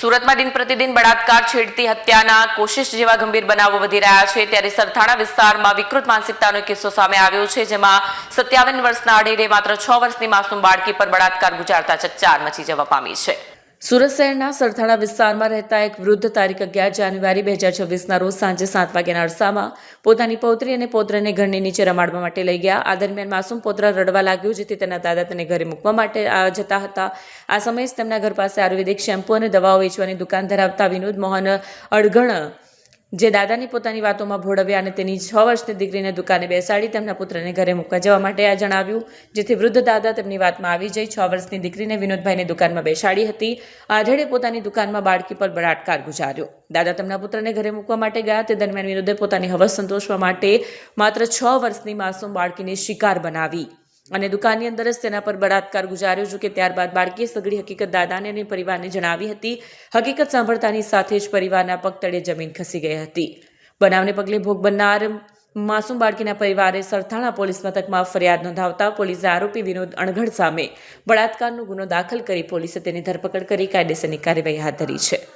સુરતમાં દિન પ્રતિદિન બળાત્કાર, છેડતી, હત્યાના કોશિશ જેવા ગંભીર બનાવો વધી રહ્યા છે ત્યારે સરથાણા વિસ્તારમાં વિકૃત માનસિકતાનો કિસ્સો સામે આવ્યો છે, જેમાં 57 વર્ષના અઢેરે માત્ર 6 વર્ષની માસૂમ બાળકી પર બળાત્કાર ગુજારતા ચકચાર મચી જવા પામી છે। સુરત શહેરના સરથાણા વિસ્તારમાં રહેતા એક વૃદ્ધ તારીખ 11 જાન્યુઆરી 2026ના રોજ સાંજે 7 વાગ્યાના અરસામાં પોતાની પૌત્રી અને પૌત્રને ઘરની નીચે રમાડવા માટે લઈ ગયા। આ દરમિયાન માસૂમ પૌત્ર રડવા લાગ્યો, જેથી તેના દાદા તેને ઘરે મૂકવા માટે જતા હતા। આ સમયે તેમના ઘર પાસે આયુર્વેદિક શેમ્પૂ અને દવાઓ વેચવાની દુકાન ધરાવતા વિનોદ મોહન અડગણ, જે દાદાની પોતાની વાતોમાં ભોળવ્યા અને તેની 6 વર્ષની દીકરીને દુકાને બેસાડી તેમના પુત્રને ઘરે મૂકવા જવા માટે જણાવ્યું, જેથી વૃદ્ધ દાદા તેમની વાતમાં આવી જઈ 6 વર્ષની દીકરીને વિનોદભાઈને દુકાનમાં બેસાડી હતી। આધેડે પોતાની દુકાનમાં બાળકી પર બળાત્કાર ગુજાર્યો। દાદા તેમના પુત્રને ઘરે મૂકવા માટે ગયા, તે દરમિયાન વિનોદે પોતાની હવસ સંતોષવા માટે માત્ર 6 વર્ષની માસૂમ બાળકીને શિકાર બનાવી અને દુકાનની અંદર જ તેના પર બળાત્કાર ગુજાર્યો। જો કે ત્યારબાદ બાળકીએ સઘળી હકીકત દાદાને અને પરિવારને જણાવી હતી। હકીકત સાંભળતાની સાથે જ પરિવારના પગ તળે જમીન ખસી ગઈ હતી। બનાવને પગલે ભોગ બનનાર માસૂમ બાળકીના પરિવારે સરથાણા પોલીસ મથકમાં ફરિયાદ નોંધાવતા પોલીસે આરોપી વિનોદ અણઘડ સામે બળાત્કારનો ગુનો દાખલ કરી પોલીસે તેની ધરપકડ કરી કાયદેસરની કાર્યવાહી હાથ ધરી છે।